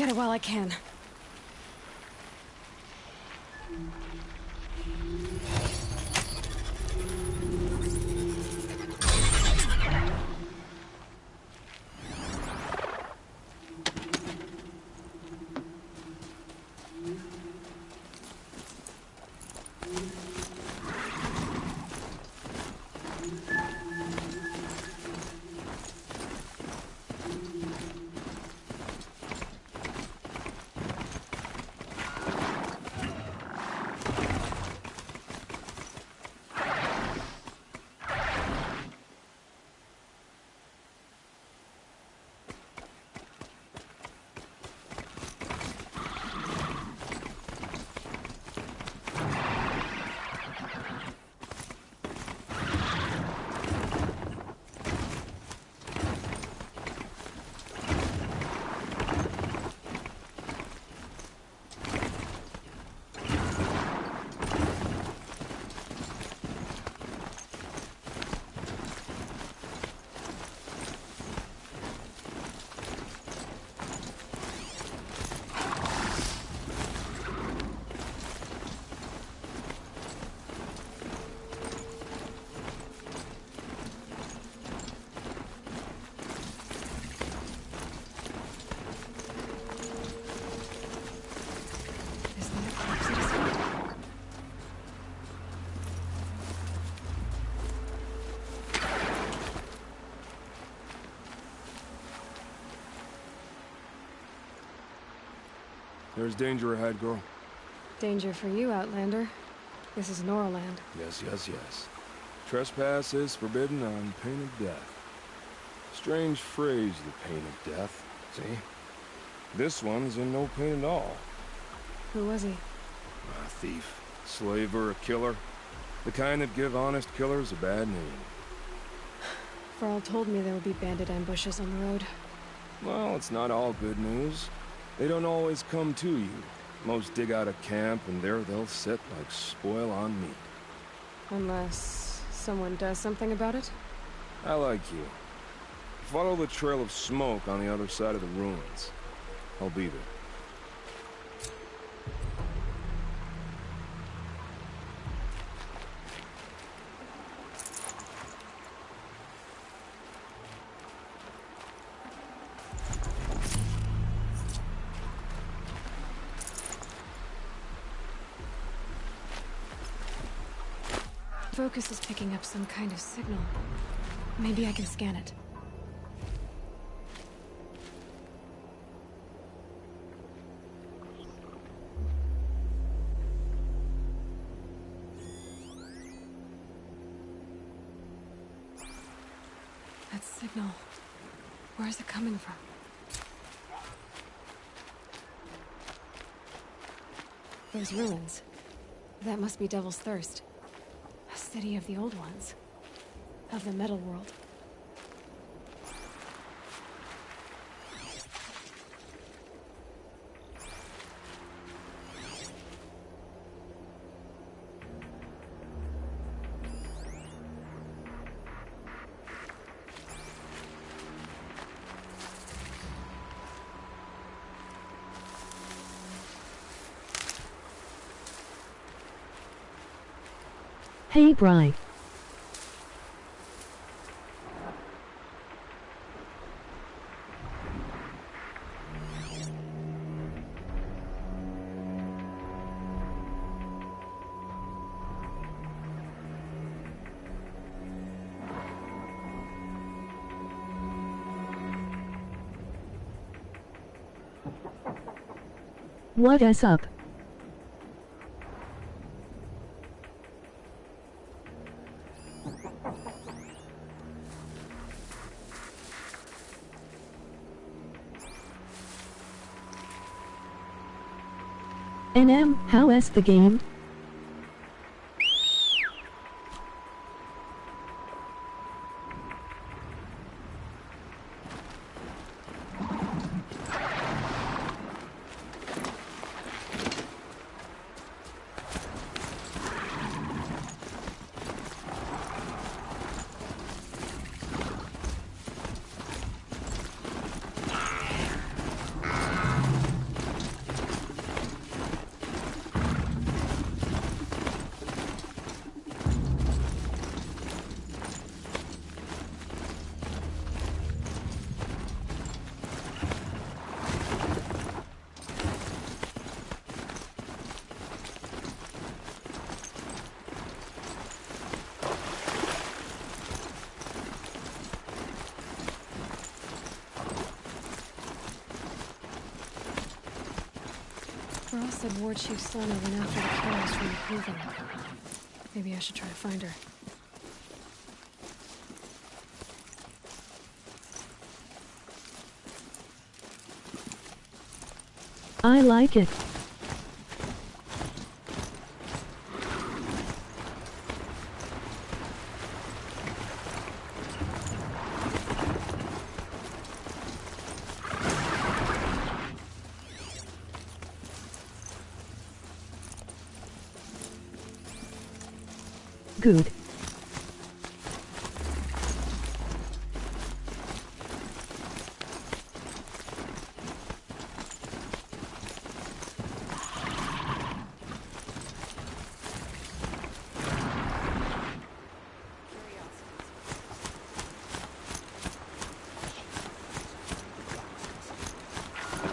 get it while I can. There's danger ahead, girl. Danger for you, Outlander. This is Norland. Yes, yes, yes. Trespass is forbidden on pain of death. Strange phrase, the pain of death. See? This one's in no pain at all. Who was he? A thief, slaver, a killer. The kind that give honest killers a bad name. Varl told me there would be bandit ambushes on the road. Well, it's not all good news. They don't always come to you. Most dig out a camp, and there they'll sit like spoil on meat. Unless someone does something about it? I like you. Follow the trail of smoke on the other side of the ruins. I'll be there. Focus is picking up some kind of signal. Maybe I can scan it. That signal. Where is it coming from? Those ruins. That must be Devil's Thirst. A city of the old ones. Of the metal world. Hey, Bry. What is up? NM, how is the game? said War Chief Sona went after the killers from the proving. Maybe I should try to find her. I like it. Good.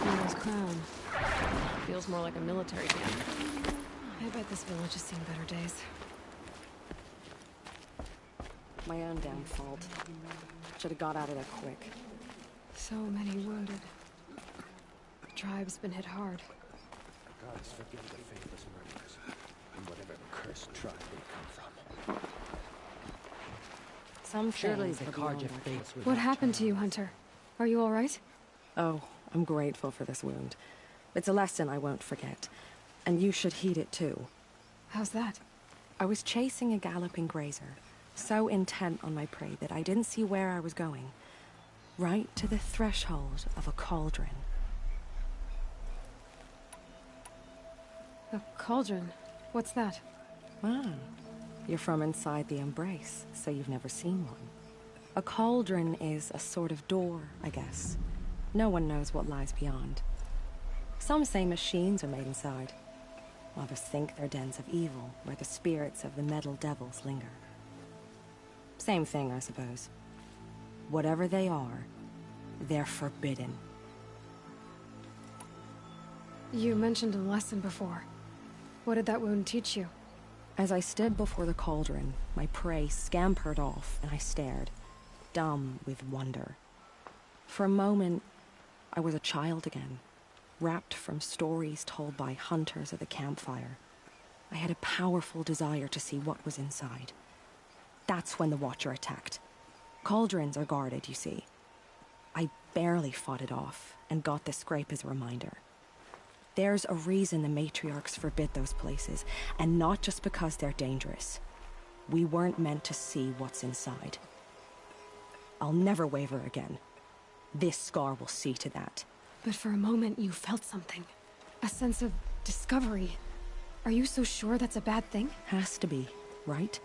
Nero's crown. Feels more like a military camp. I bet this village has seen better days. My own damn fault. Should have got out of there quick. So many wounded. The tribe's been hit hard. God has forgiven the faithless murderers, and whatever cursed tribe they come from. Some Surely things the are carja beyond our fates would What have happened to you, trials. Hunter? Are you all right? Oh, I'm grateful for this wound. It's a lesson I won't forget. And you should heed it too. How's that? I was chasing a galloping grazer, so intent on my prey that I didn't see where I was going. Right to the threshold of a cauldron. A cauldron? What's that? Ah, you're from inside the embrace, so you've never seen one. A cauldron is a sort of door, I guess. No one knows what lies beyond. Some say machines are made inside. Others think they're dens of evil, where the spirits of the metal devils linger. Same thing, I suppose. Whatever they are, they're forbidden. You mentioned a lesson before. What did that wound teach you? As I stood before the cauldron, my prey scampered off, and I stared, dumb with wonder. For a moment, I was a child again, wrapped from stories told by hunters at the campfire. I had a powerful desire to see what was inside. That's when the Watcher attacked. Cauldrons are guarded, you see. I barely fought it off, and got the scrape as a reminder. There's a reason the matriarchs forbid those places, and not just because they're dangerous. We weren't meant to see what's inside. I'll never waver again. This scar will see to that. But for a moment you felt something. A sense of discovery. Are you so sure that's a bad thing? Has to be, right?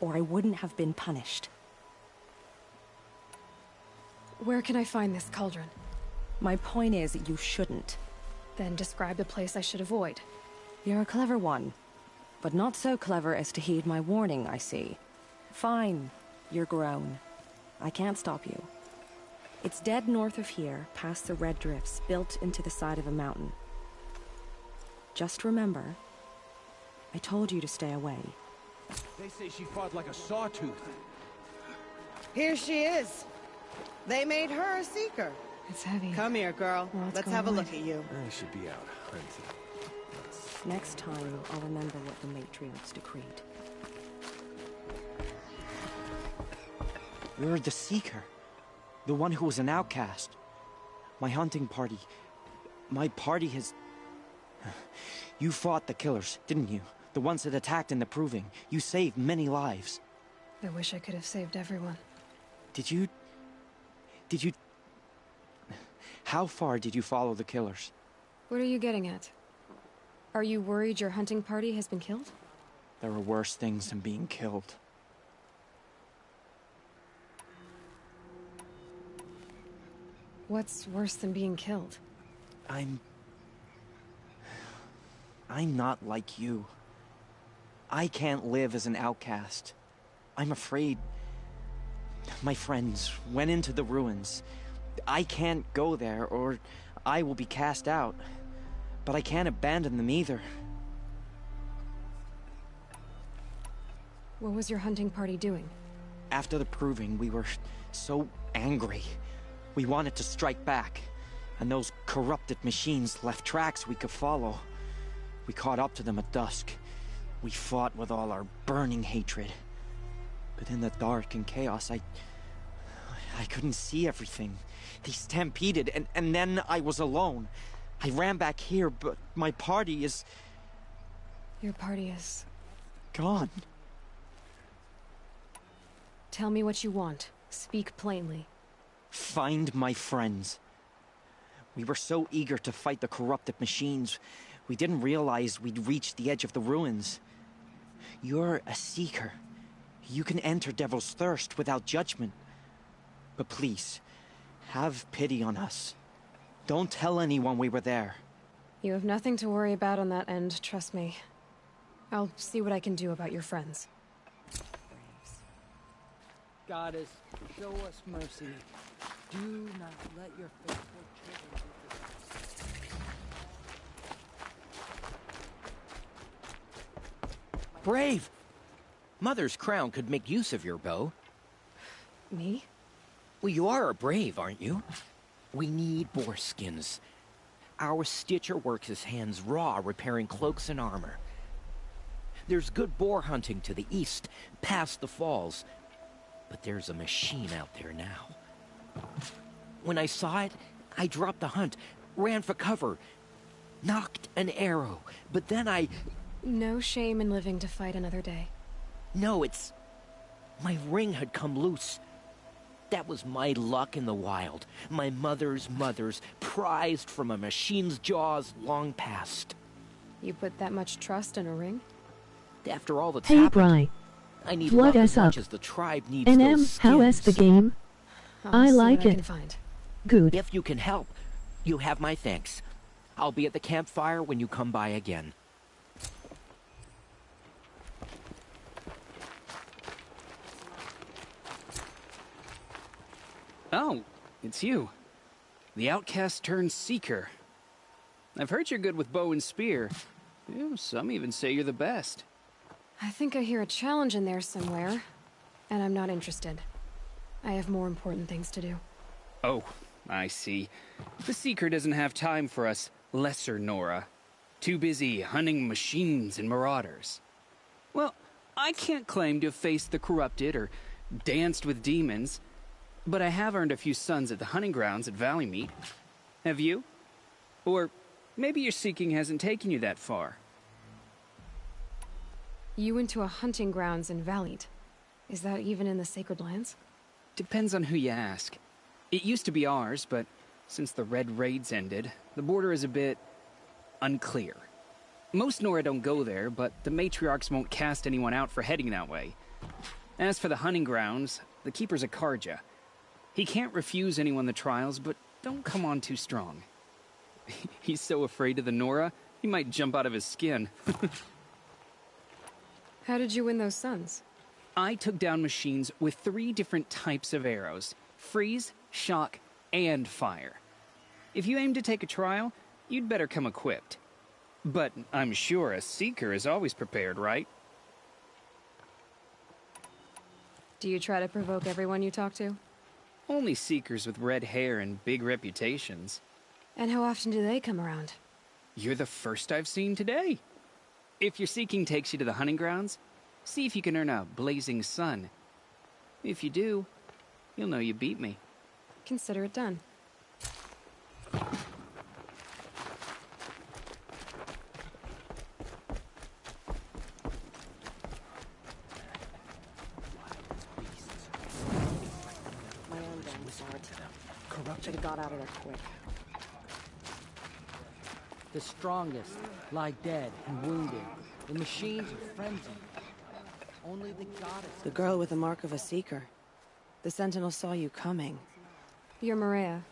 Or I wouldn't have been punished. Where can I find this cauldron? My point is that you shouldn't. Then describe the place I should avoid. You're a clever one. But not so clever as to heed my warning, I see. Fine, you're grown. I can't stop you. It's dead north of here, past the red drifts built into the side of a mountain. Just remember, I told you to stay away. They say she fought like a sawtooth. Here she is. They made her a seeker. It's heavy. Come here, girl. Well, let's Let's go have a on. look at you. I should be out hunting. Next time, I'll remember what the matriarchs decreed. You're the Seeker. The one who was an outcast. My hunting party. My party has... You fought the killers, didn't you? The ones that attacked in the Proving. You saved many lives. I wish I could have saved everyone. Did you... How far did you follow the killers? What are you getting at? Are you worried your hunting party has been killed? There are worse things than being killed. What's worse than being killed? I'm not like you. I can't live as an outcast. I'm afraid... My friends went into the ruins. I can't go there, or I will be cast out. But I can't abandon them either. What was your hunting party doing? After the Proving, we were so angry. We wanted to strike back. And those corrupted machines left tracks we could follow. We caught up to them at dusk. We fought with all our burning hatred. But in the dark and chaos, I couldn't see everything. They stampeded, and then I was alone. I ran back here, but my party is... Your party is... gone. Tell me what you want. Speak plainly. Find my friends. We were so eager to fight the corrupted machines, we didn't realize we'd reached the edge of the ruins. You're a seeker. You can enter Devil's Thirst without judgment. But please, have pity on us. Don't tell anyone we were there. You have nothing to worry about on that end, trust me. I'll see what I can do about your friends. Goddess, show us mercy. Do not let your faithful children be forgotten. Brave! Mother's crown could make use of your bow. Me? Well, you are a brave, aren't you? We need boar skins. Our stitcher works his hands raw repairing cloaks and armor. There's good boar hunting to the east, past the falls. But there's a machine out there now. When I saw it, I dropped the hunt, ran for cover, knocked an arrow, but then I... No shame in living to fight another day. No, it's... my ring had come loose. That was my luck in the wild. My mother's prized from a machine's jaws long past. You put that much trust in a ring? After all that's Hey happened, Bry, I need flood luck as us much up. as the tribe needs NM, those how is the skins. game? I'll I see like what I it. can find. Good. If you can help, you have my thanks. I'll be at the campfire when you come by again. Oh, it's you. The outcast turned seeker. I've heard you're good with bow and spear. Some even say you're the best. I think I hear a challenge in there somewhere, and I'm not interested. I have more important things to do. Oh, I see. The seeker doesn't have time for us lesser Nora. Too busy hunting machines and marauders. Well, I can't claim to have faced the corrupted or danced with demons, but I have earned a few sons at the hunting grounds at Valley Meet. Have you? Or maybe your seeking hasn't taken you that far. You went to a hunting grounds in Valiant. Is that even in the Sacred Lands? Depends on who you ask. It used to be ours, but since the Red Raids ended, the border is a bit unclear. Most Nora don't go there, but the matriarchs won't cast anyone out for heading that way. As for the hunting grounds, the keeper's a Karja. He can't refuse anyone the trials, but don't come on too strong. He's so afraid of the Nora, he might jump out of his skin. How did you win those sons? I took down machines with 3 different types of arrows: freeze, shock, and fire. If you aim to take a trial, you'd better come equipped. But I'm sure a seeker is always prepared, right? Do you try to provoke everyone you talk to? Only seekers with red hair and big reputations. And how often do they come around? You're the first I've seen today. If your seeking takes you to the hunting grounds, see if you can earn a blazing sun. If you do, you'll know you beat me. Consider it done. My own damn fault. Should have got out of there quick. The strongest lie dead and wounded. The machines are frenzied. Only the goddess... The girl with the mark of a seeker. The Sentinel saw you coming. You're Maria.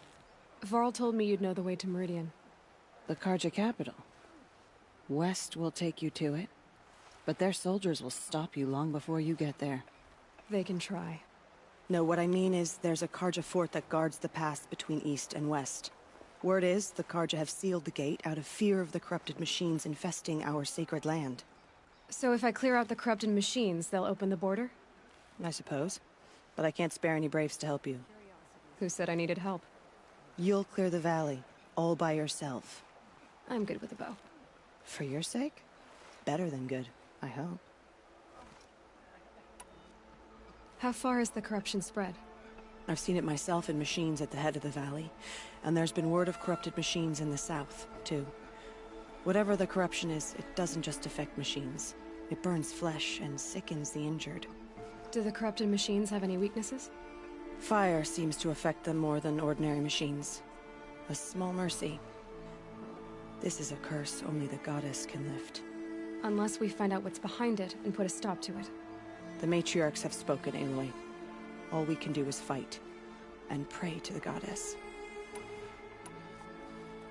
Varl told me you'd know the way to Meridian. The Karja capital. West will take you to it, but their soldiers will stop you long before you get there. They can try. No, what I mean is there's a Karja fort that guards the pass between east and west. Word is, the Karja have sealed the gate out of fear of the corrupted machines infesting our sacred land. So if I clear out the corrupted machines, they'll open the border? I suppose. But I can't spare any braves to help you. Who said I needed help? You'll clear the valley, all by yourself. I'm good with a bow. For your sake? Better than good, I hope. How far has the corruption spread? I've seen it myself in machines at the head of the valley, and there's been word of corrupted machines in the south, too. Whatever the corruption is, it doesn't just affect machines. It burns flesh and sickens the injured. Do the corrupted machines have any weaknesses? Fire seems to affect them more than ordinary machines. A small mercy. This is a curse only the goddess can lift. Unless we find out what's behind it and put a stop to it. The matriarchs have spoken, Aloy. All we can do is fight, and pray to the goddess.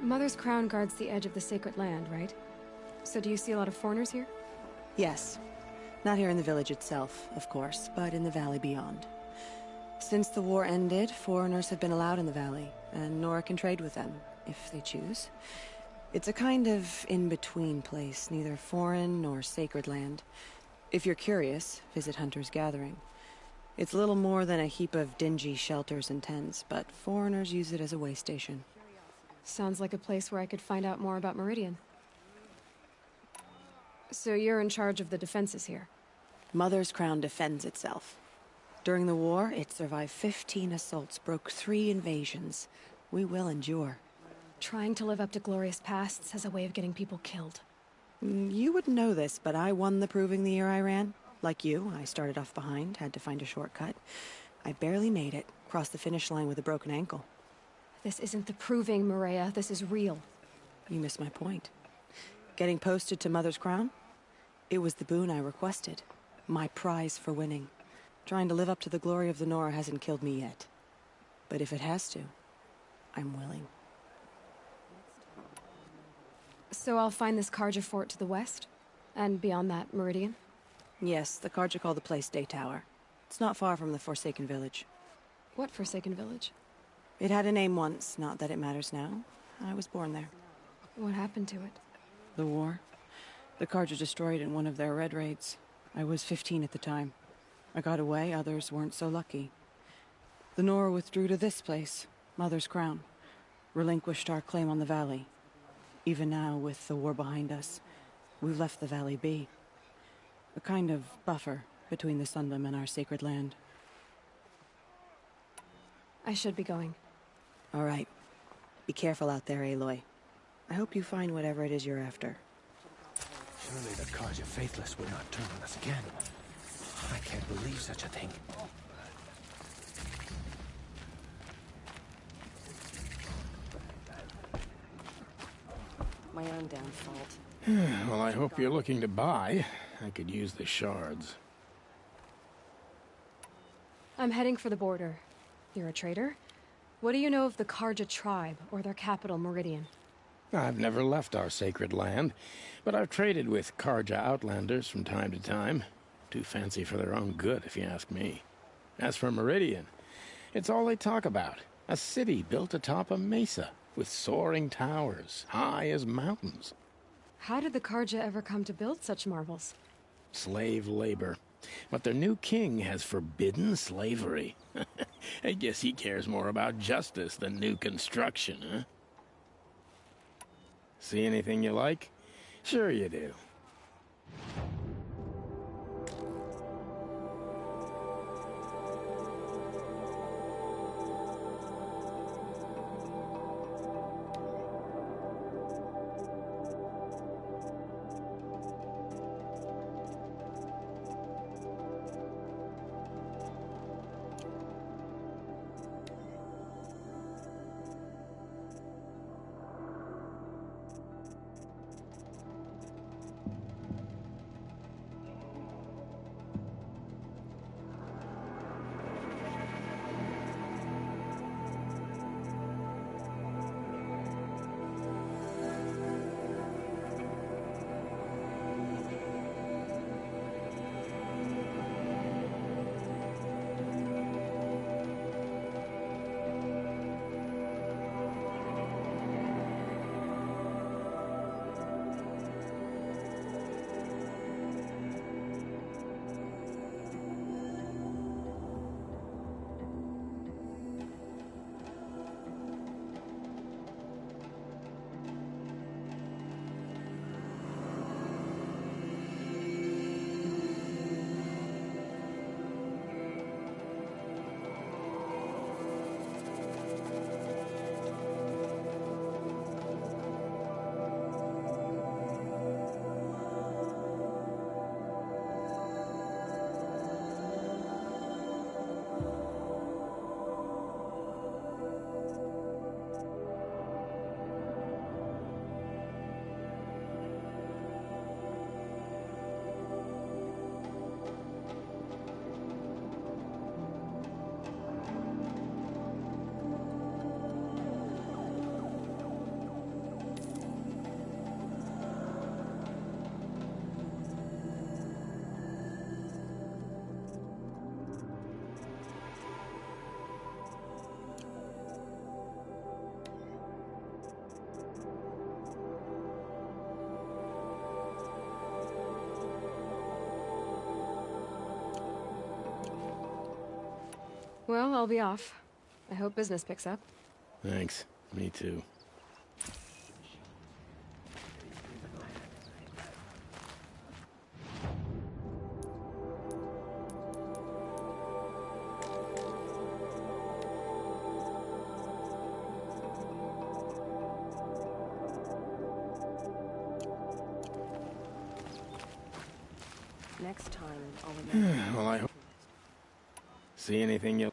Mother's crown guards the edge of the sacred land, right? So do you see a lot of foreigners here? Yes. Not here in the village itself, of course, but in the valley beyond. Since the war ended, foreigners have been allowed in the valley, and Nora can trade with them, if they choose. It's a kind of in-between place, neither foreign nor sacred land. If you're curious, visit Hunter's Gathering. It's little more than a heap of dingy shelters and tents, but foreigners use it as a way station. Sounds like a place where I could find out more about Meridian. So you're in charge of the defenses here? Mother's crown defends itself. During the war, it survived 15 assaults, broke 3 invasions. We will endure. Trying to live up to glorious pasts has a way of getting people killed. You wouldn't know this, but I won the proving the year I ran. Like you, I started off behind, had to find a shortcut. I barely made it, crossed the finish line with a broken ankle. This isn't the proving, Maria. This is real. You missed my point. Getting posted to Mother's crown? It was the boon I requested. My prize for winning. Trying to live up to the glory of the Nora hasn't killed me yet. But if it has to, I'm willing. So I'll find this Karja fort to the west? And beyond that, Meridian? Yes, the Karja call the place Day Tower. It's not far from the Forsaken Village. What Forsaken Village? It had a name once, not that it matters now. I was born there. What happened to it? The war. The Karja destroyed in one of their red raids. I was 15 at the time. I got away, others weren't so lucky. The Nora withdrew to this place, Mother's Crown. Relinquished our claim on the valley. Even now, with the war behind us, we've left the valley be. A kind of buffer between the Sundom and our sacred land. I should be going. All right. Be careful out there, Aloy. I hope you find whatever it is you're after. Surely the Karja Faithless will not turn on us again. I can't believe such a thing. My own damn fault. Well, I hope you're looking to buy. I could use the shards. I'm heading for the border. You're a trader? What do you know of the Karja tribe, or their capital, Meridian? I've never left our sacred land, but I've traded with Karja outlanders from time to time. Too fancy for their own good, if you ask me. As for Meridian, it's all they talk about. A city built atop a mesa, with soaring towers, high as mountains. How did the Karja ever come to build such marvels? Slave labor. But their new king has forbidden slavery. I guess he cares more about justice than new construction, huh? See anything you like? Sure you do. Well, I'll be off. I hope business picks up. Thanks. Me too. Next time, I'll remember. Well, I hope. See anything you'll.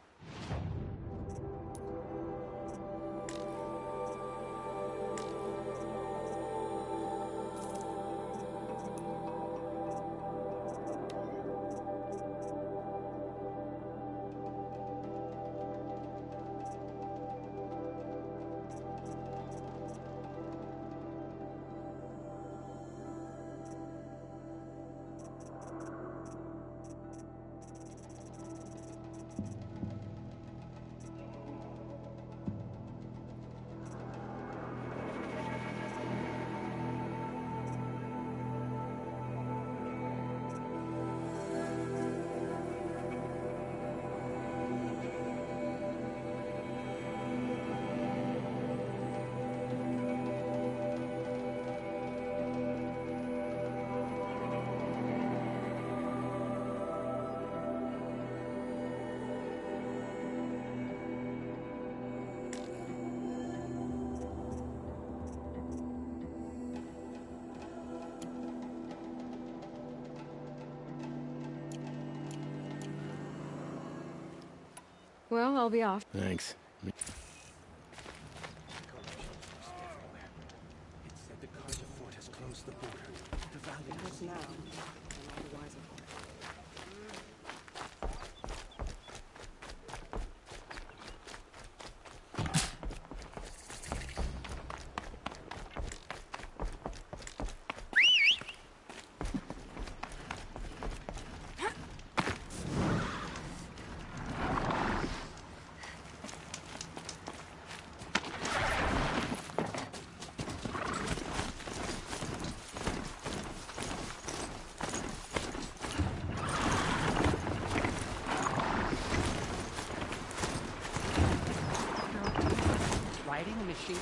Well, I'll be off. Thanks. It said the Carja fort has closed the border. The valley Just now, I'm all the wiser for it. Riding a machine?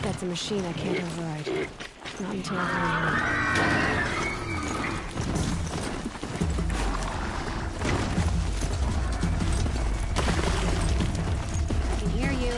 That's a machine I can't override. Not until I learn. I can hear you.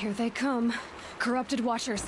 Here they come. Corrupted Watchers.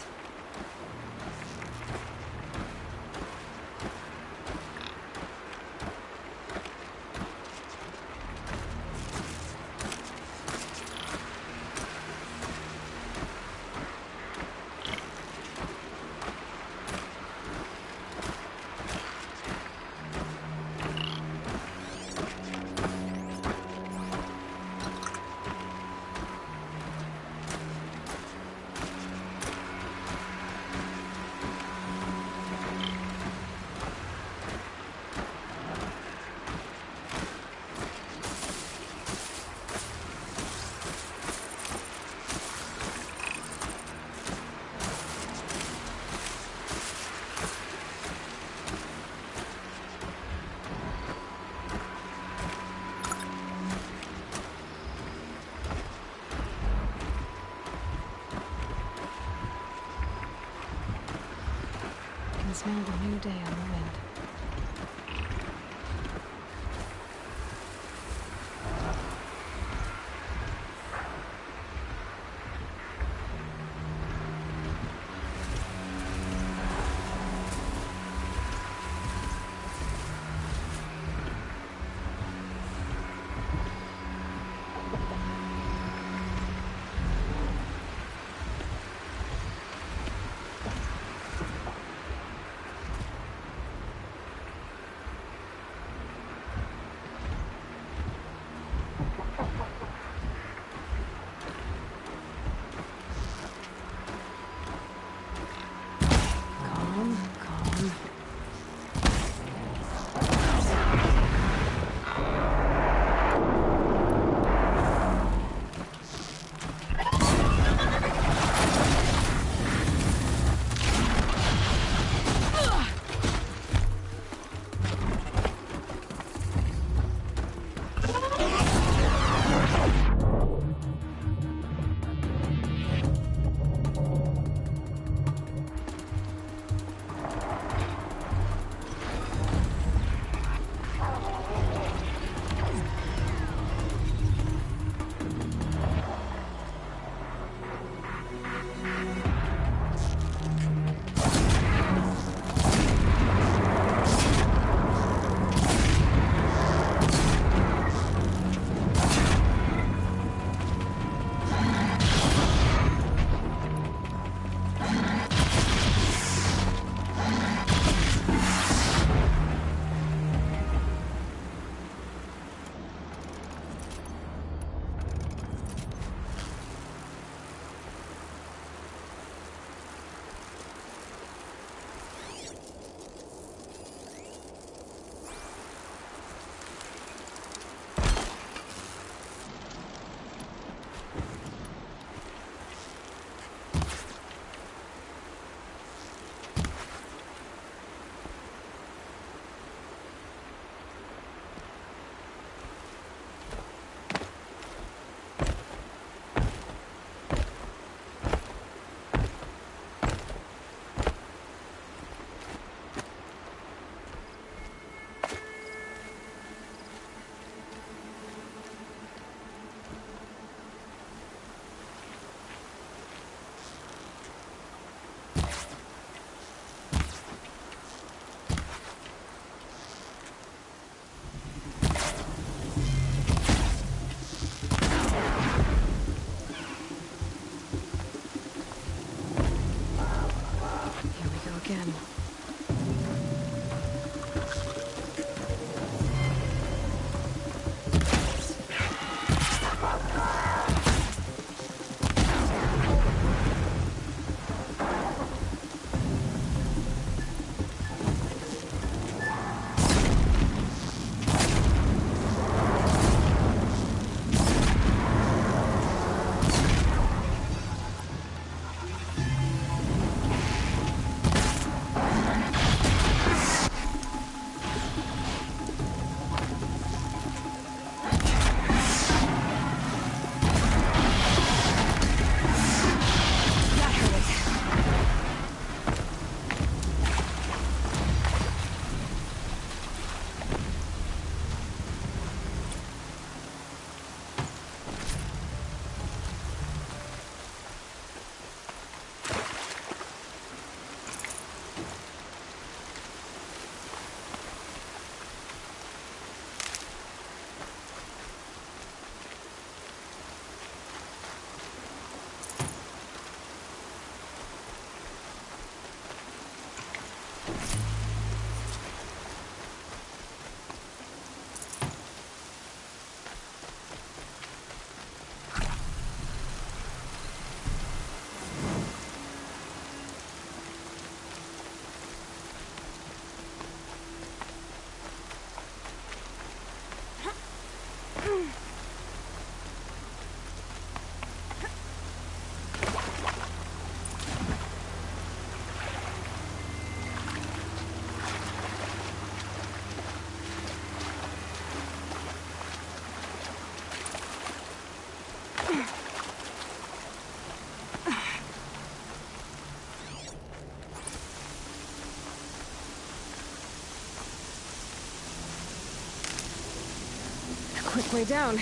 quick way down.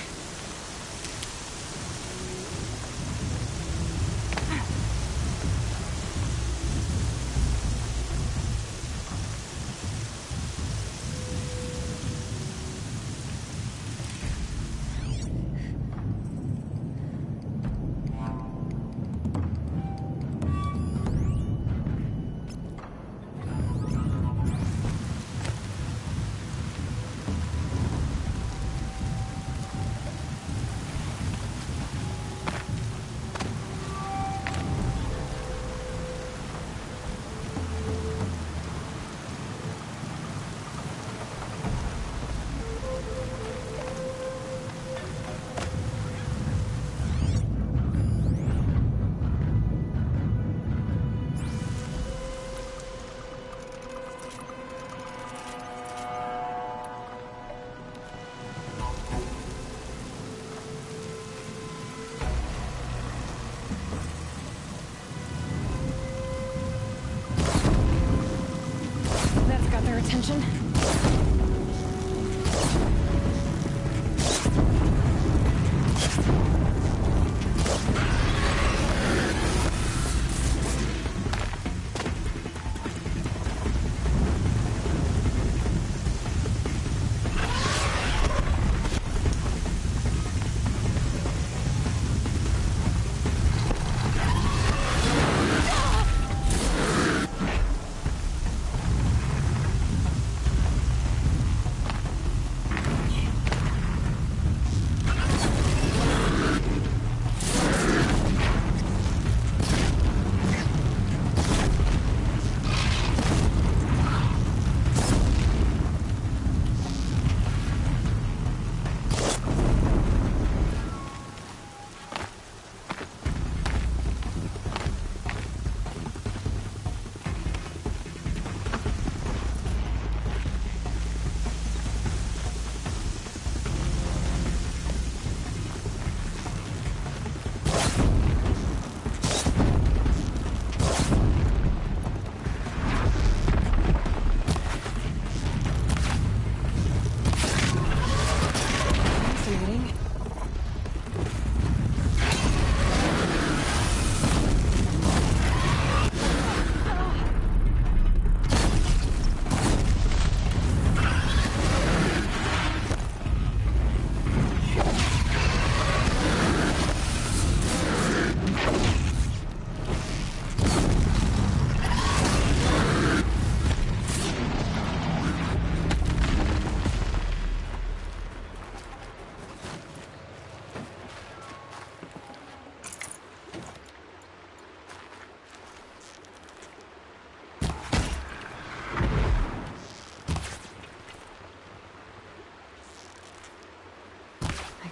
Attention.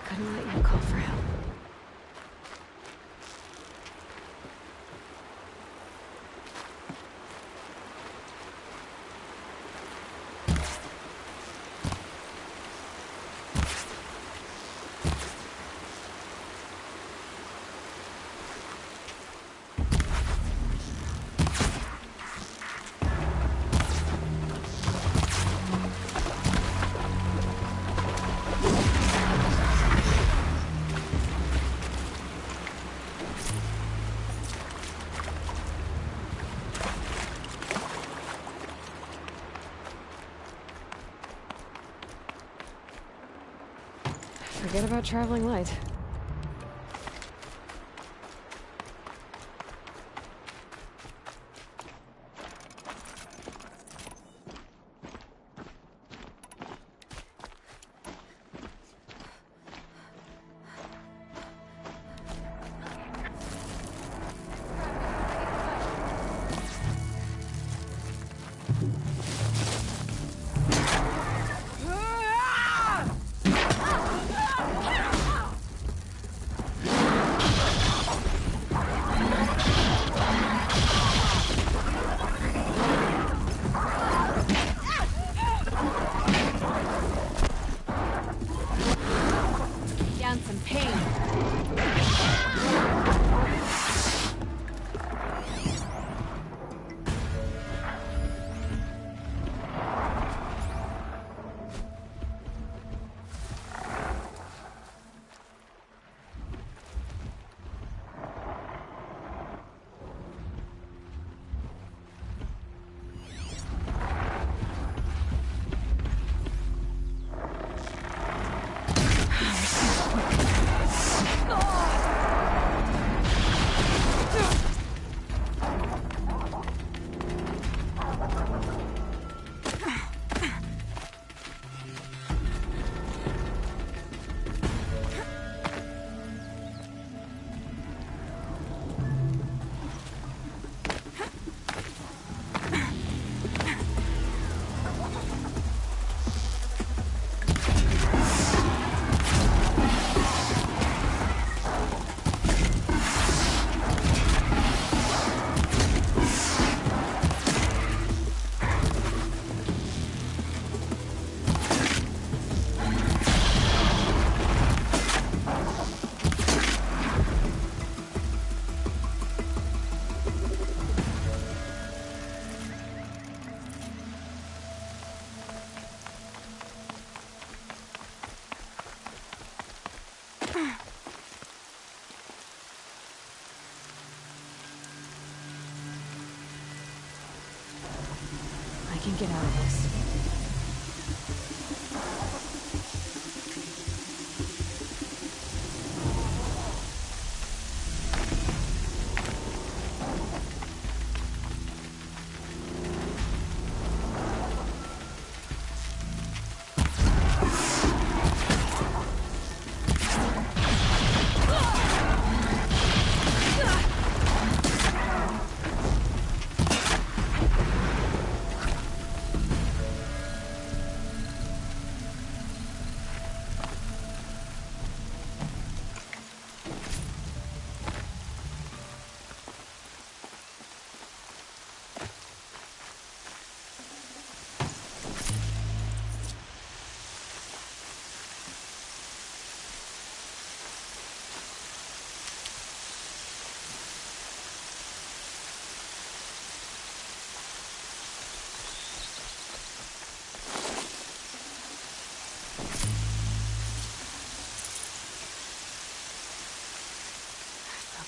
Couldn't let you call for help. Forget about traveling light. more of us.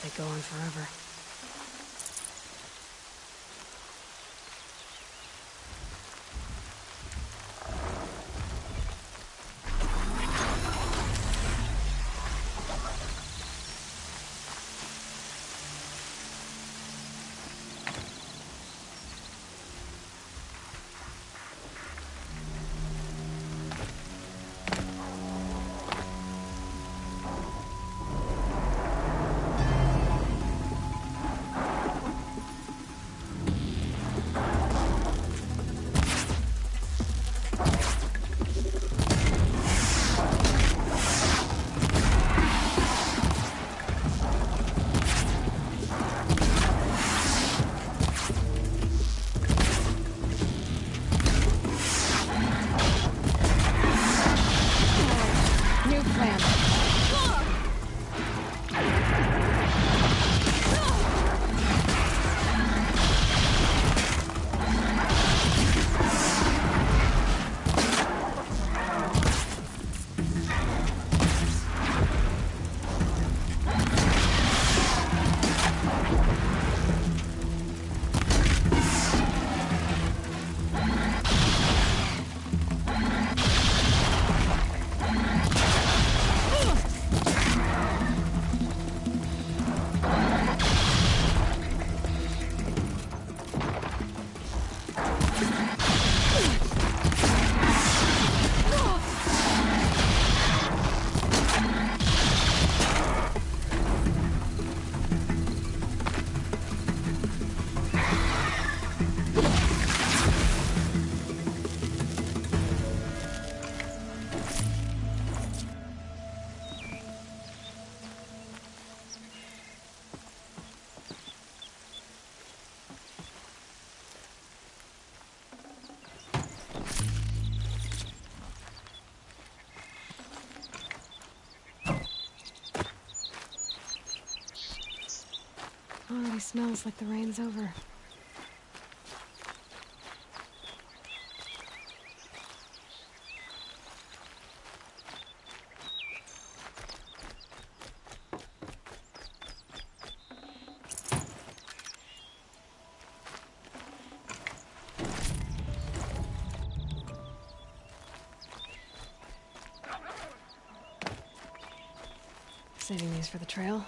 They go on forever. Already smells like the rain's over. Saving these for the trail.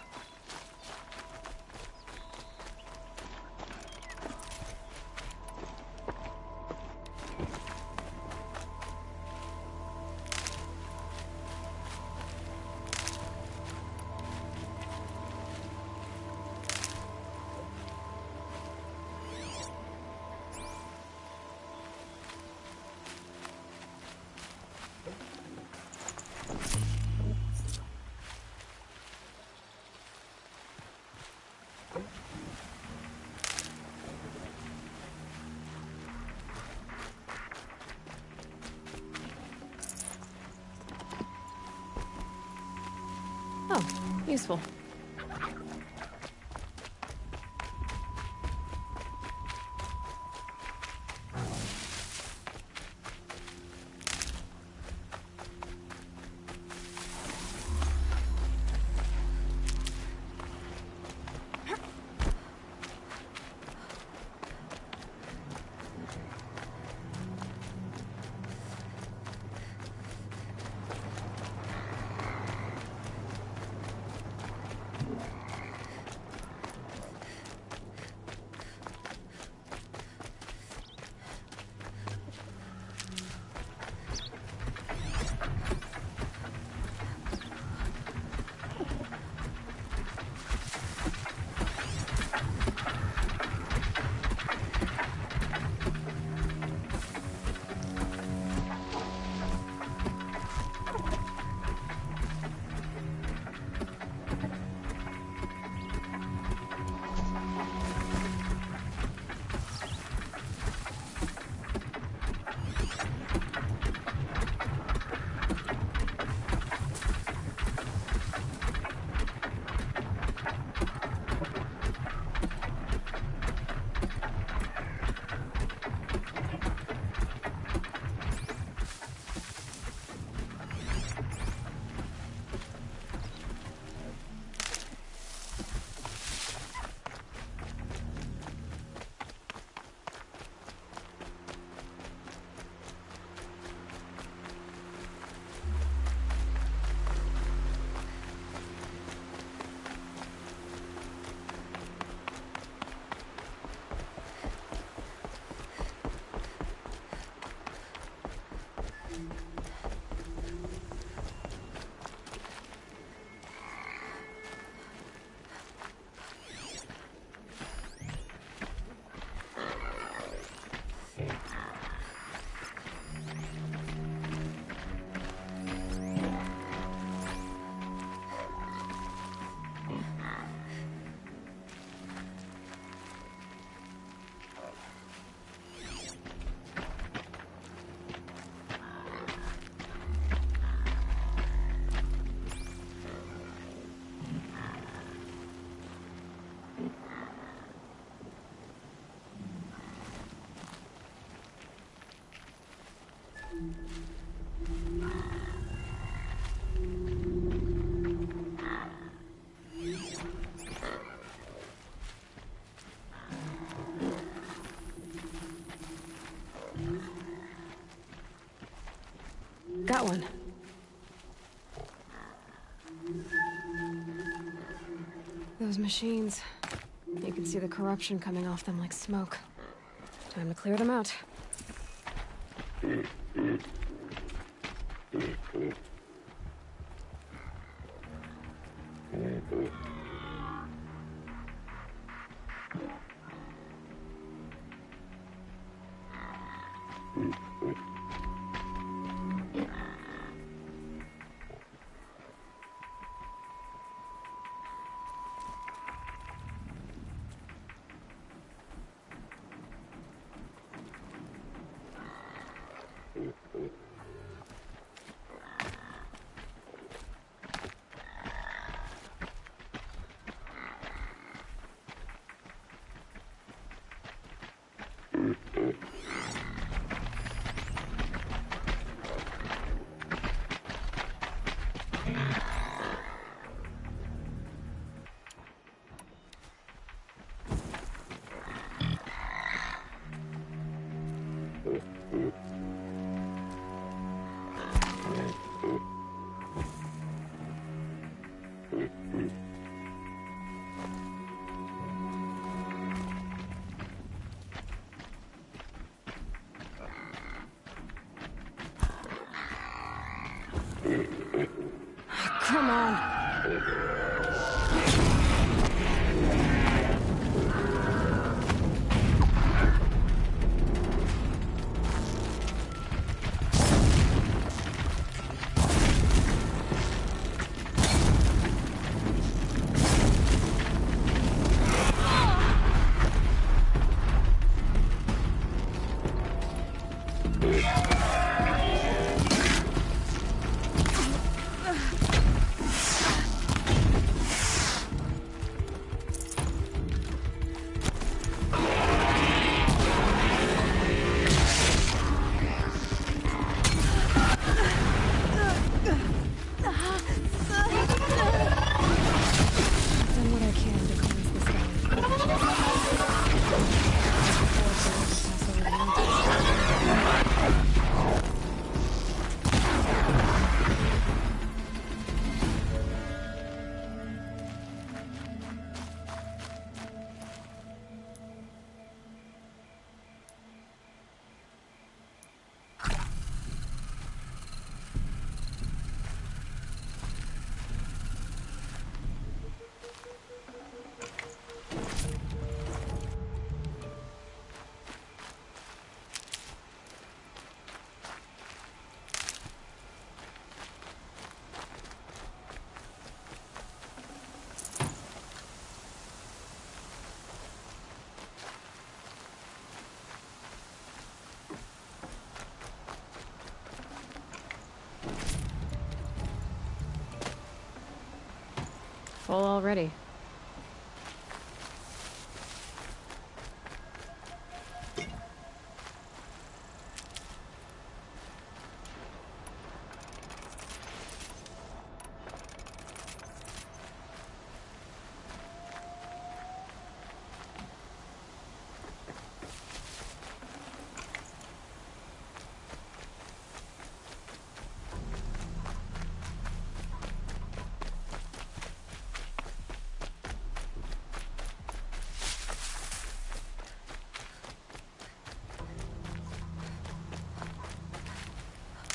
Oh, useful. got one. Those machines. You can see the corruption coming off them like smoke. Time to clear them out. Come on. Full already.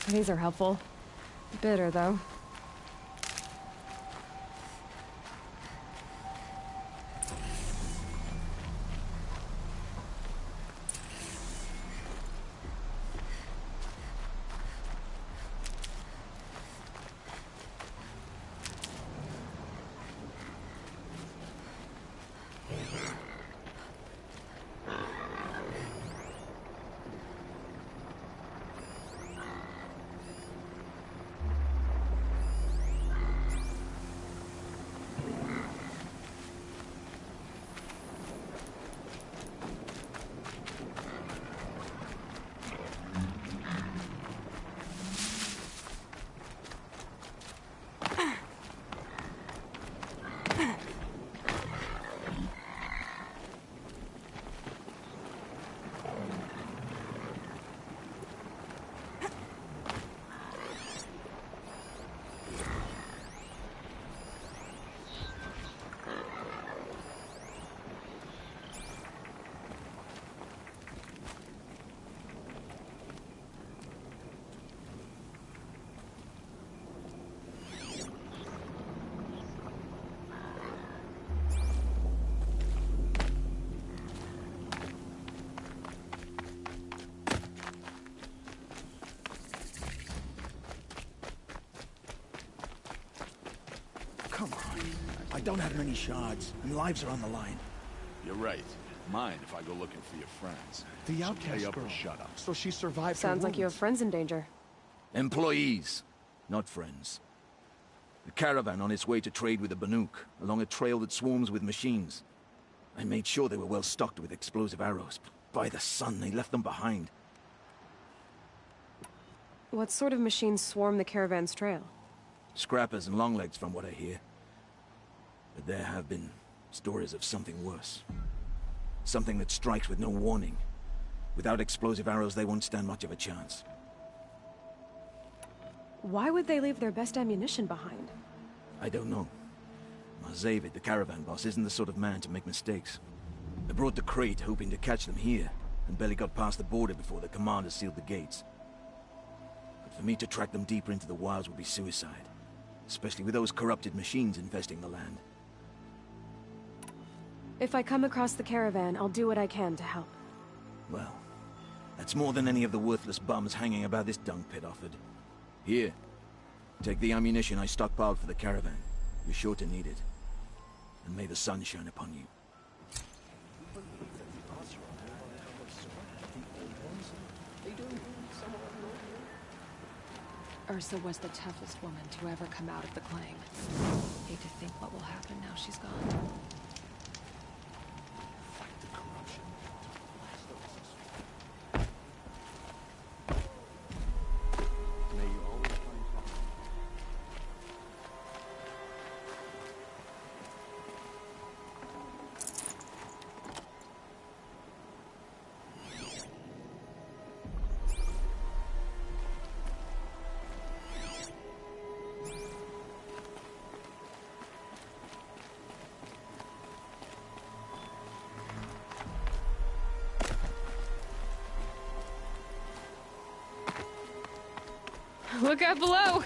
These are helpful. Bitter, though. I don't have many shards, and lives are on the line. You're right. Mind if I go looking for your friends? The So outcast pay up or girl. shut up. So she survived her Sounds like you have wounds. friends in danger. Employees, not friends. A caravan on its way to trade with the Banuk, along a trail that swarms with machines. I made sure they were well stocked with explosive arrows, but by the sun, they left them behind. What sort of machines swarm the caravan's trail? Scrappers and longlegs, from what I hear. But there have been stories of something worse. Something that strikes with no warning. Without explosive arrows, they won't stand much of a chance. Why would they leave their best ammunition behind? I don't know. Zavid, the caravan boss, isn't the sort of man to make mistakes. I brought the crate hoping to catch them here, and barely got past the border before the commander sealed the gates. But for me to track them deeper into the wilds would be suicide, especially with those corrupted machines infesting the land. If I come across the caravan, I'll do what I can to help. Well, that's more than any of the worthless bums hanging about this dung pit offered. Here, take the ammunition I stockpiled for the caravan. You're sure to need it. And may the sun shine upon you. Ursa was the toughest woman to ever come out of the claim. Hate to think what will happen now she's gone. Look out below!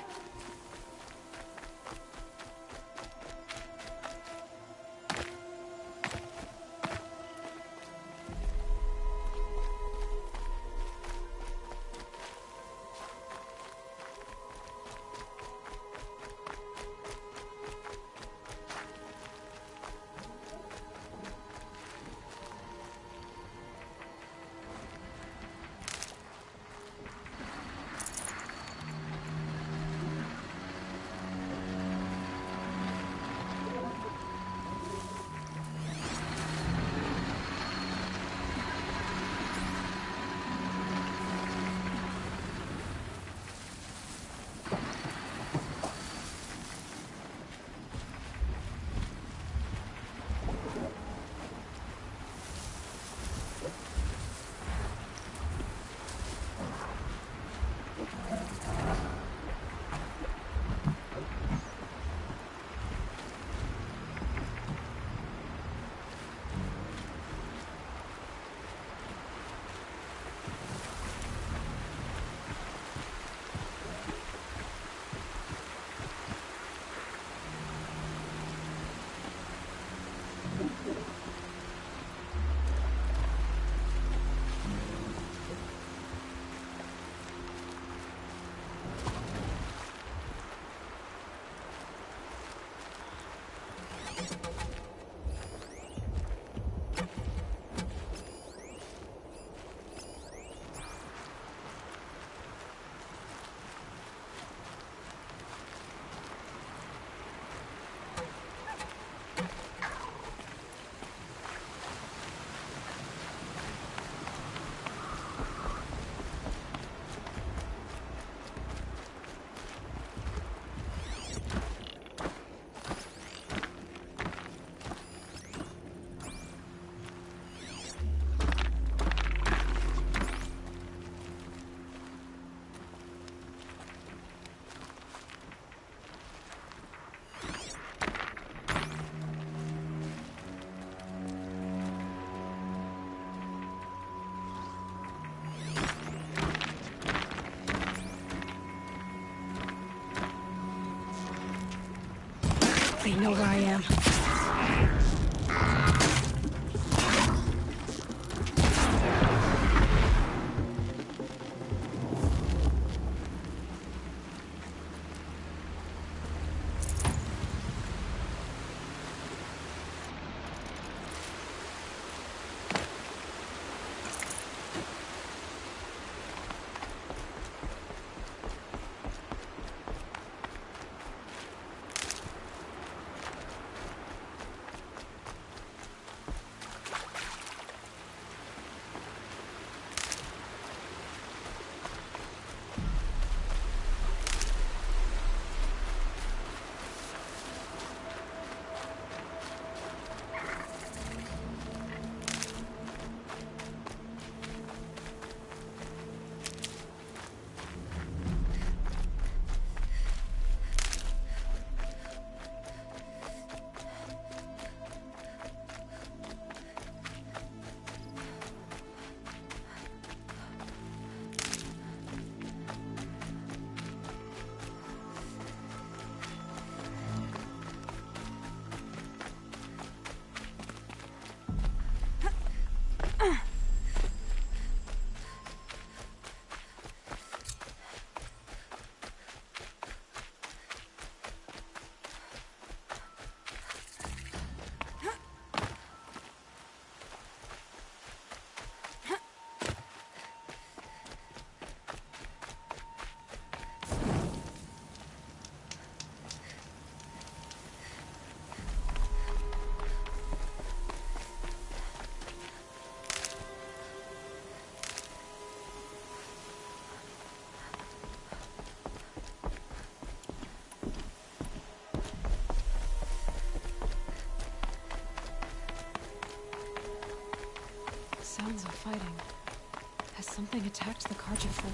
They know where I am. fighting. Has something attacked the Karja fort?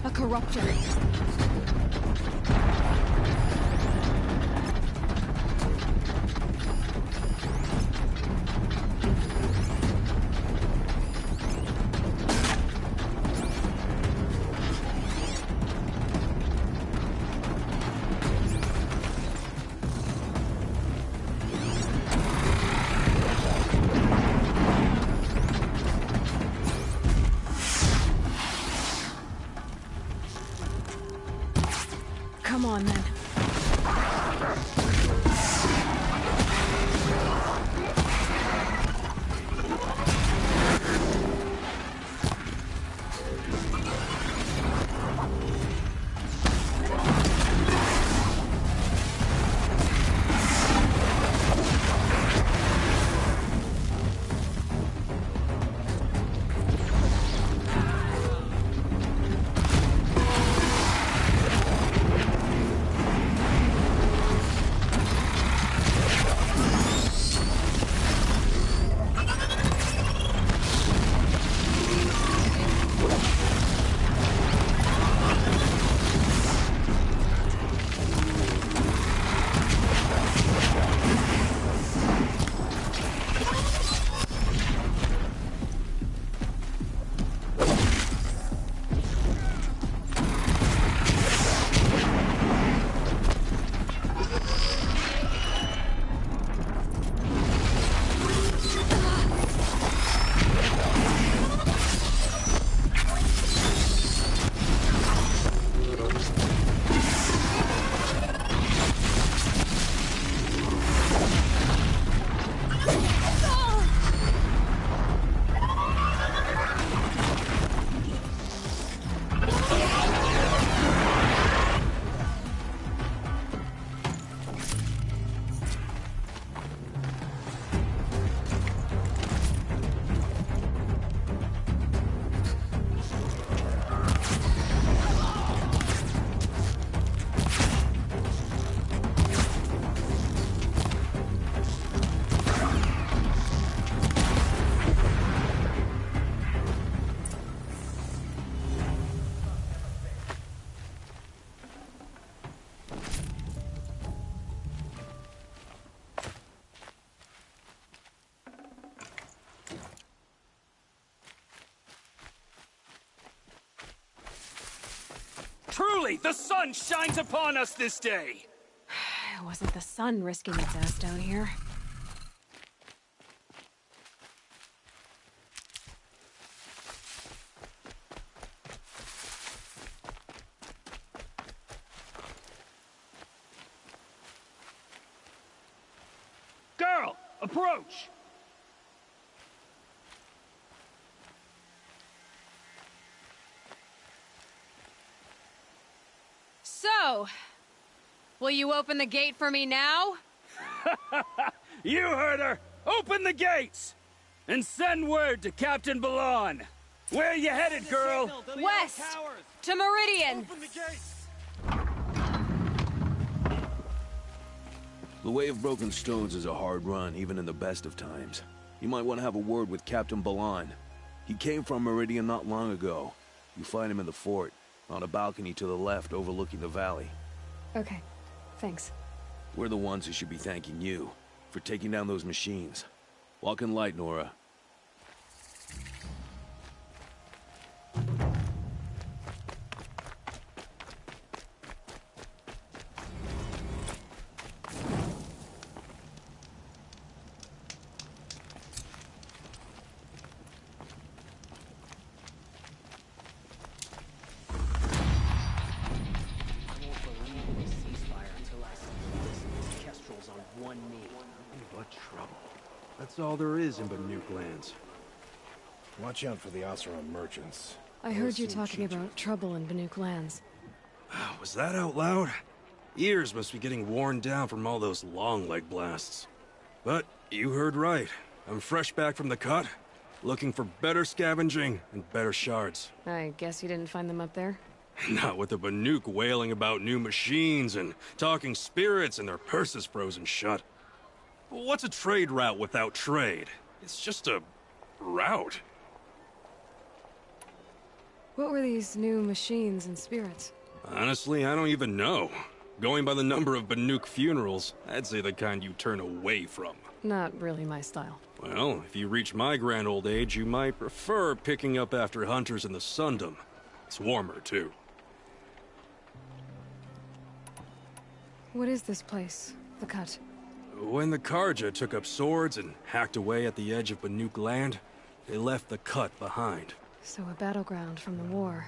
A corruptor. Come on, then. Truly, the sun shines upon us this day! It wasn't the sun risking its ass down here. Girl, approach! So, will you open the gate for me now? You heard her! Open the gates! And send word to Captain Balon. Where you headed, girl? West! To Meridian! Open the gates! The Way of Broken Stones is a hard run, even in the best of times. You might want to have a word with Captain Balon. He came from Meridian not long ago. You find him in the fort, on a balcony to the left overlooking the valley. Okay, thanks. We're the ones who should be thanking you for taking down those machines. Walk in light, Nora. What trouble. That's all there is in Banuk lands. Watch out for the Oseram merchants. I heard you talking about trouble in Banuk lands. Was that out loud? Ears must be getting worn down from all those long leg blasts. But you heard right. I'm fresh back from the cut, looking for better scavenging and better shards. I guess you didn't find them up there? Not with the Banuk wailing about new machines and talking spirits and their purses frozen shut. What's a trade route without trade? It's just a route. What were these new machines and spirits? Honestly, I don't even know. Going by the number of Banuk funerals, I'd say the kind you turn away from. Not really my style. Well, if you reach my grand old age, you might prefer picking up after hunters in the Sundom. It's warmer, too. What is this place? The Cut? When the Karja took up swords and hacked away at the edge of Banuk land, they left the Cut behind. So a battleground from the war.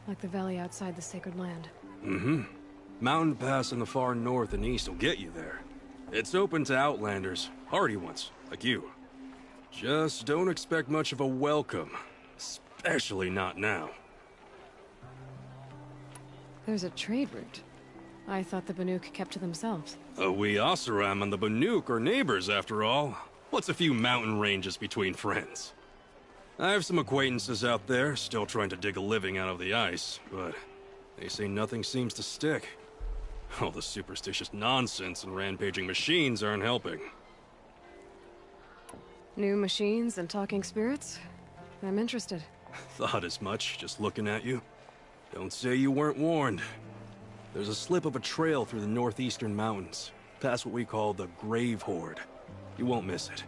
Like the valley outside the Sacred Land. Mm-hmm. Mountain Pass in the far north and east will get you there. It's open to outlanders, hardy ones, like you. Just don't expect much of a welcome. Especially not now. There's a trade route. I thought the Banuk kept to themselves. We Oseram and the Banuk are neighbors, after all. What's a few mountain ranges between friends? I have some acquaintances out there, still trying to dig a living out of the ice, but they say nothing seems to stick. All the superstitious nonsense and rampaging machines aren't helping. New machines and talking spirits? I'm interested. Thought as much, just looking at you. Don't say you weren't warned. There's a slip of a trail through the northeastern mountains, past what we call the Grave Horde. You won't miss it.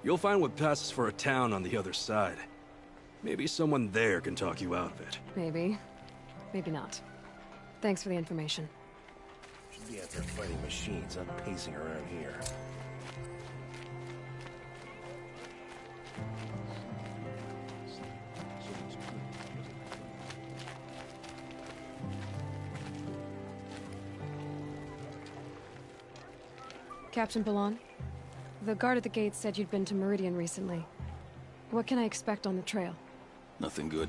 You'll find what passes for a town on the other side. Maybe someone there can talk you out of it. Maybe. Maybe not. Thanks for the information. Should be out there fighting machines, not pacing around here. Captain Balan, the guard at the gate said you'd been to Meridian recently. What can I expect on the trail? Nothing good.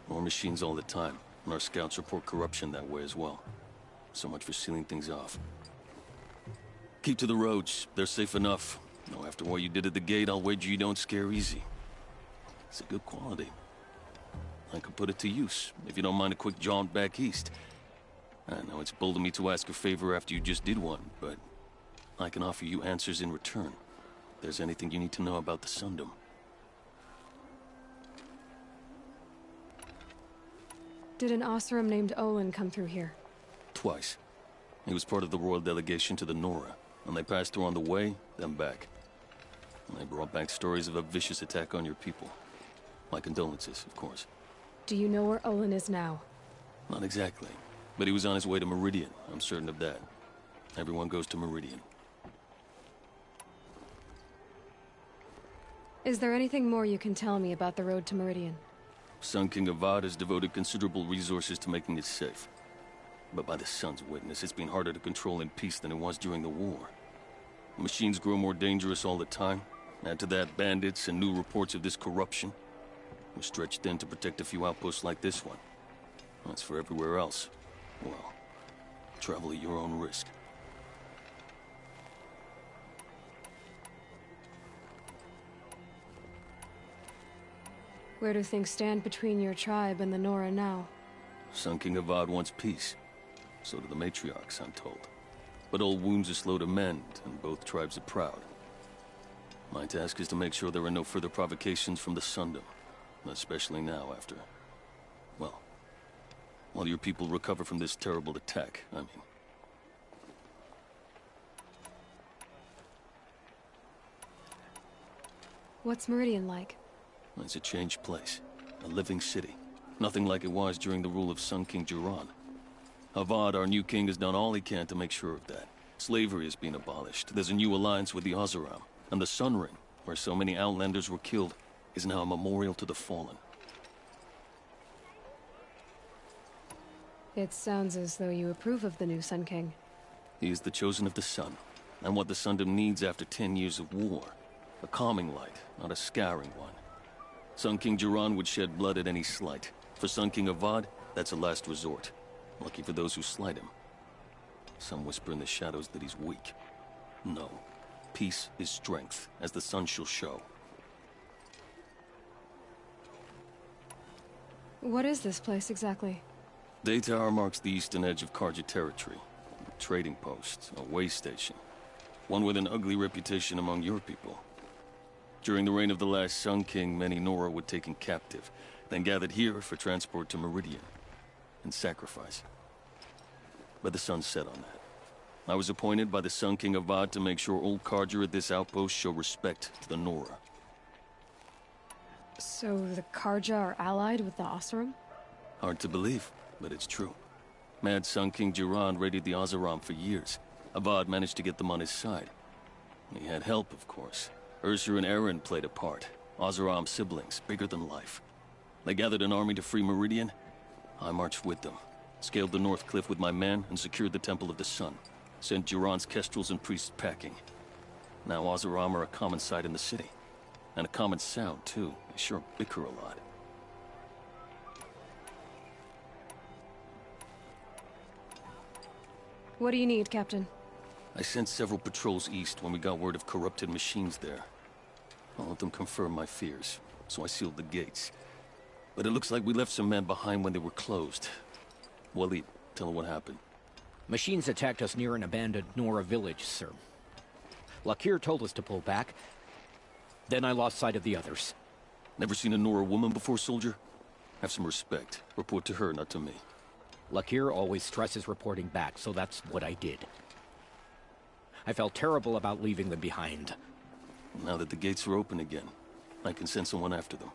More machines all the time, and our scouts report corruption that way as well. So much for sealing things off. Keep to the roads. They're safe enough. Though after what you did at the gate, I'll wager you don't scare easy. It's a good quality. I could put it to use, if you don't mind a quick jaunt back east. I know it's bold of me to ask a favor after you just did one, but I can offer you answers in return. If there's anything you need to know about the Sundom. Did an Oseram named Olin come through here? Twice. He was part of the royal delegation to the Nora, and they passed through on the way, then back. And they brought back stories of a vicious attack on your people. My condolences, of course. Do you know where Olin is now? Not exactly, but he was on his way to Meridian, I'm certain of that. Everyone goes to Meridian. Is there anything more you can tell me about the road to Meridian? Sun King Avad has devoted considerable resources to making it safe. But by the Sun's witness, it's been harder to control in peace than it was during the war. Machines grow more dangerous all the time. Add to that bandits and new reports of this corruption. We're stretched thin to protect a few outposts like this one. As for everywhere else, well, travel at your own risk. Where do things stand between your tribe and the Nora now? Sun King Avad wants peace. So do the matriarchs, I'm told. But old wounds are slow to mend, and both tribes are proud. My task is to make sure there are no further provocations from the Sundom. Especially now after... well, while your people recover from this terrible attack, I mean. What's Meridian like? It's a changed place. A living city. Nothing like it was during the rule of Sun King Jiran. Avad, our new king, has done all he can to make sure of that. Slavery has been abolished. There's a new alliance with the Oseram. And the Sun Ring, where so many outlanders were killed, is now a memorial to the fallen. It sounds as though you approve of the new Sun King. He is the chosen of the Sun, and what the Sundom needs after 10 years of war. A calming light, not a scouring one. Sun King Jiran would shed blood at any slight. For Sun King Avad, that's a last resort. Lucky for those who slight him. Some whisper in the shadows that he's weak. No. Peace is strength, as the sun shall show. What is this place exactly? Day Tower marks the eastern edge of Carja territory. A trading post, a way station. One with an ugly reputation among your people. During the reign of the last Sun King, many Nora were taken captive, then gathered here for transport to Meridian, and sacrifice. But the sun set on that. I was appointed by the Sun King Avad to make sure old Carja at this outpost show respect to the Nora. So the Carja are allied with the Oseram? Hard to believe, but it's true. Mad Sun King Jiran raided the Oseram for years. Avad managed to get them on his side. He had help, of course. Ursur and Eren played a part. Oseram siblings, bigger than life. They gathered an army to free Meridian. I marched with them. Scaled the North Cliff with my men and secured the Temple of the Sun. Sent Jiran's kestrels and priests packing. Now Oseram are a common sight in the city. And a common sound, too. They sure bicker a lot. What do you need, Captain? I sent several patrols east when we got word of corrupted machines there. I'll let them confirm my fears, so I sealed the gates. But it looks like we left some men behind when they were closed. Waleed, tell them what happened. Machines attacked us near an abandoned Nora village, sir. Lakir told us to pull back. Then I lost sight of the others. Never seen a Nora woman before, soldier? Have some respect. Report to her, not to me. Lakir always stresses reporting back, so that's what I did. I felt terrible about leaving them behind. Now that the gates are open again, I can send someone after them.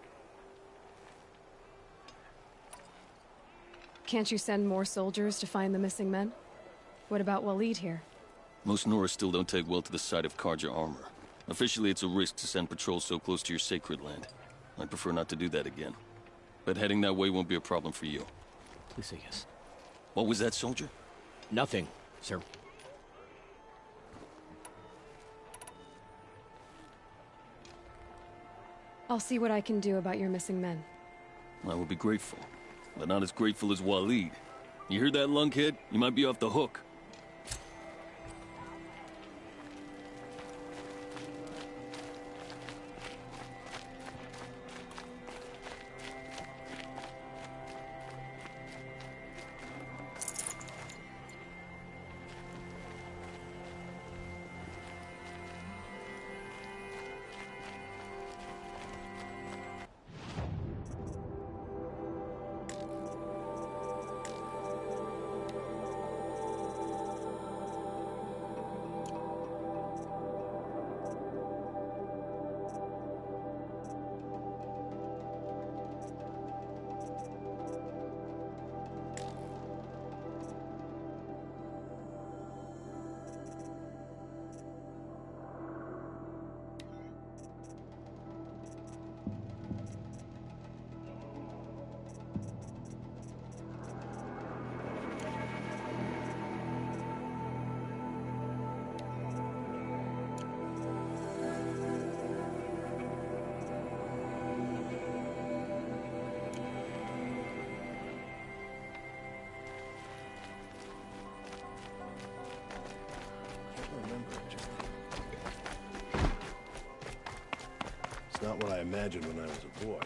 Can't you send more soldiers to find the missing men? What about Waleed here? Most Nora still don't take well to the sight of Carja armor. Officially, it's a risk to send patrols so close to your sacred land. I'd prefer not to do that again. But heading that way won't be a problem for you. Please say yes. What was that, soldier? Nothing, sir. I'll see what I can do about your missing men. I will be grateful, but not as grateful as Waleed. You hear that, lunkhead? You might be off the hook. It's not what I imagined when I was a boy.